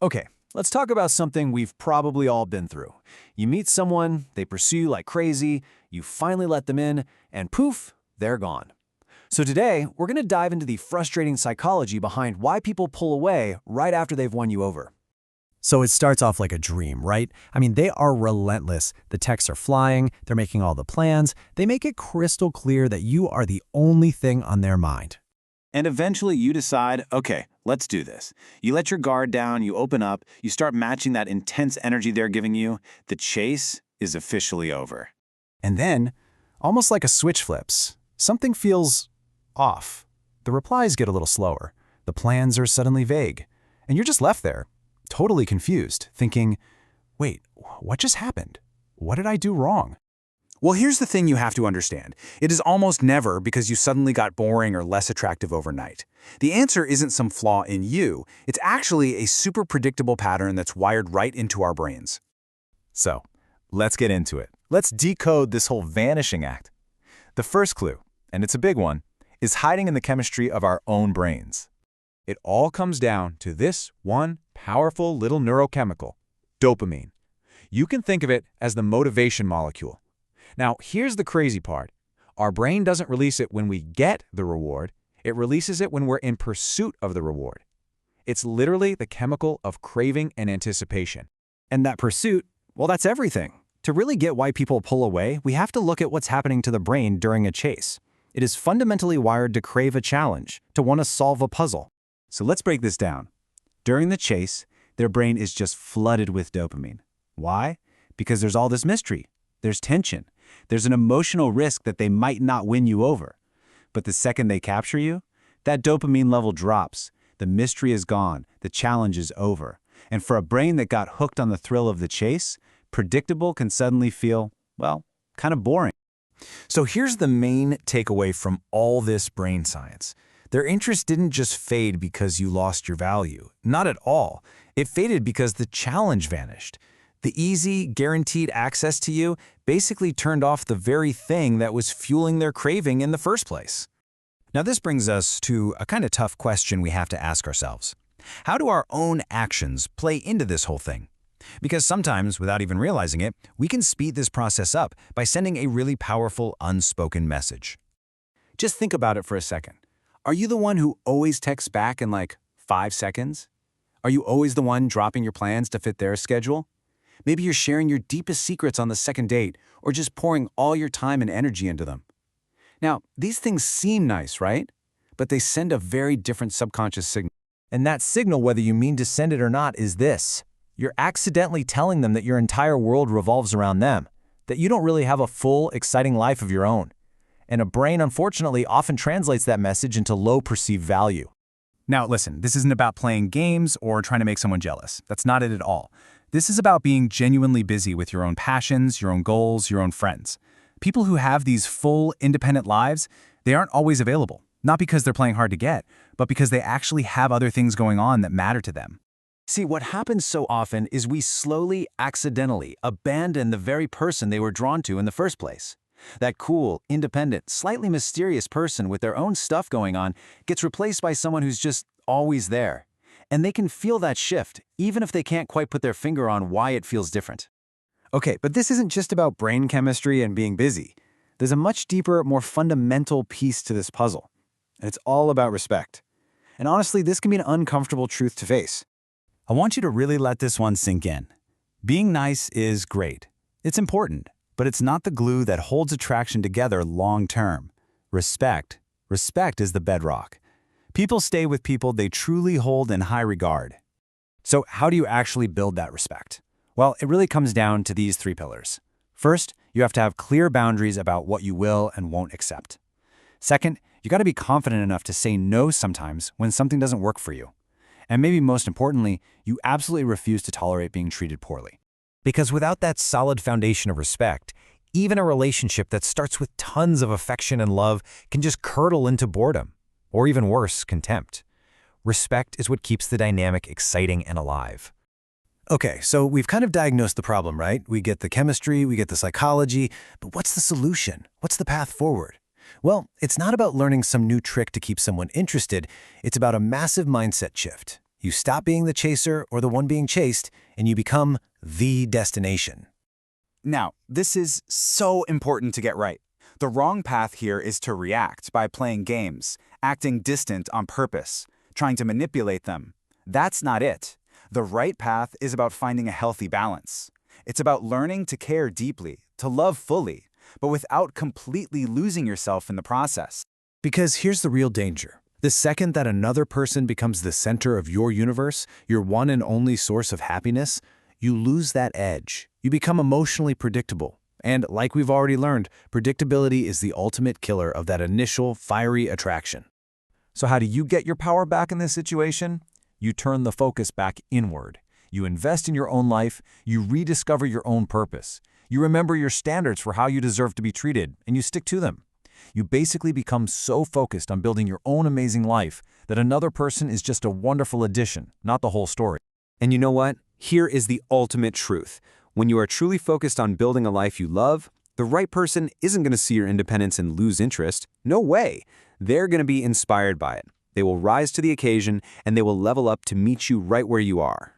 Okay, let's talk about something we've probably all been through. You meet someone, they pursue you like crazy, you finally let them in, and poof, they're gone. So today, we're going to dive into the frustrating psychology behind why people pull away right after they've won you over. So it starts off like a dream, right? I mean, they are relentless. The texts are flying, they're making all the plans. They make it crystal clear that you are the only thing on their mind. And eventually you decide, okay, let's do this. You let your guard down, you open up, you start matching that intense energy they're giving you. The chase is officially over. And then, almost like a switch flips, something feels off. The replies get a little slower. The plans are suddenly vague. And you're just left there, totally confused, thinking, wait, what just happened? What did I do wrong? Well, here's the thing you have to understand. It is almost never because you suddenly got boring or less attractive overnight. The answer isn't some flaw in you. It's actually a super predictable pattern that's wired right into our brains. So, let's get into it. Let's decode this whole vanishing act. The first clue, and it's a big one, is hiding in the chemistry of our own brains. It all comes down to this one powerful little neurochemical, dopamine. You can think of it as the motivation molecule. Now, here's the crazy part. Our brain doesn't release it when we get the reward. It releases it when we're in pursuit of the reward. It's literally the chemical of craving and anticipation. And that pursuit, well, that's everything. To really get why people pull away, we have to look at what's happening to the brain during a chase. It is fundamentally wired to crave a challenge, to want to solve a puzzle. So let's break this down. During the chase, their brain is just flooded with dopamine. Why? Because there's all this mystery. There's tension. There's an emotional risk that they might not win you over. But the second they capture you, that dopamine level drops. The mystery is gone. The challenge is over. And for a brain that got hooked on the thrill of the chase, predictable can suddenly feel, well, kind of boring. So here's the main takeaway from all this brain science. Their interest didn't just fade because you lost your value. Not at all. It faded because the challenge vanished. The easy, guaranteed access to you basically turned off the very thing that was fueling their craving in the first place. Now this brings us to a kind of tough question we have to ask ourselves. How do our own actions play into this whole thing? Because sometimes, without even realizing it, we can speed this process up by sending a really powerful, unspoken message. Just think about it for a second. Are you the one who always texts back in like 5 seconds? Are you always the one dropping your plans to fit their schedule? Maybe you're sharing your deepest secrets on the second date, or just pouring all your time and energy into them. Now, these things seem nice, right? But they send a very different subconscious signal. And that signal, whether you mean to send it or not, is this. You're accidentally telling them that your entire world revolves around them, that you don't really have a full, exciting life of your own. And a brain, unfortunately, often translates that message into low perceived value. Now, listen, this isn't about playing games or trying to make someone jealous. That's not it at all. This is about being genuinely busy with your own passions, your own goals, your own friends. People who have these full, independent lives, they aren't always available. Not because they're playing hard to get, but because they actually have other things going on that matter to them. See, what happens so often is we slowly, accidentally abandon the very person they were drawn to in the first place. That cool, independent, slightly mysterious person with their own stuff going on gets replaced by someone who's just always there. And they can feel that shift, even if they can't quite put their finger on why it feels different. Okay, but this isn't just about brain chemistry and being busy. There's a much deeper, more fundamental piece to this puzzle. And it's all about respect. And honestly, this can be an uncomfortable truth to face. I want you to really let this one sink in. Being nice is great. It's important, but it's not the glue that holds attraction together long term. Respect is the bedrock. People stay with people they truly hold in high regard. So how do you actually build that respect? Well, it really comes down to these 3 pillars. First, you have to have clear boundaries about what you will and won't accept. Second, you got to be confident enough to say no sometimes when something doesn't work for you. And maybe most importantly, you absolutely refuse to tolerate being treated poorly. Because without that solid foundation of respect, even a relationship that starts with tons of affection and love can just curdle into boredom, or even worse, contempt. Respect is what keeps the dynamic exciting and alive. Okay, so we've kind of diagnosed the problem, right? We get the chemistry, we get the psychology, but what's the solution? What's the path forward? Well, it's not about learning some new trick to keep someone interested. It's about a massive mindset shift. You stop being the chaser or the one being chased, and you become the destination. Now, this is so important to get right. The wrong path here is to react by playing games, acting distant on purpose, trying to manipulate them. That's not it. The right path is about finding a healthy balance. It's about learning to care deeply, to love fully, but without completely losing yourself in the process. Because here's the real danger. The second that another person becomes the center of your universe, your one and only source of happiness, you lose that edge. You become emotionally predictable. And like we've already learned, predictability is the ultimate killer of that initial fiery attraction. So how do you get your power back in this situation? You turn the focus back inward. You invest in your own life. You rediscover your own purpose. You remember your standards for how you deserve to be treated, and you stick to them. You basically become so focused on building your own amazing life that another person is just a wonderful addition, not the whole story. And you know what? Here is the ultimate truth. When you are truly focused on building a life you love, the right person isn't going to see your independence and lose interest. No way. They're going to be inspired by it. They will rise to the occasion, and they will level up to meet you right where you are.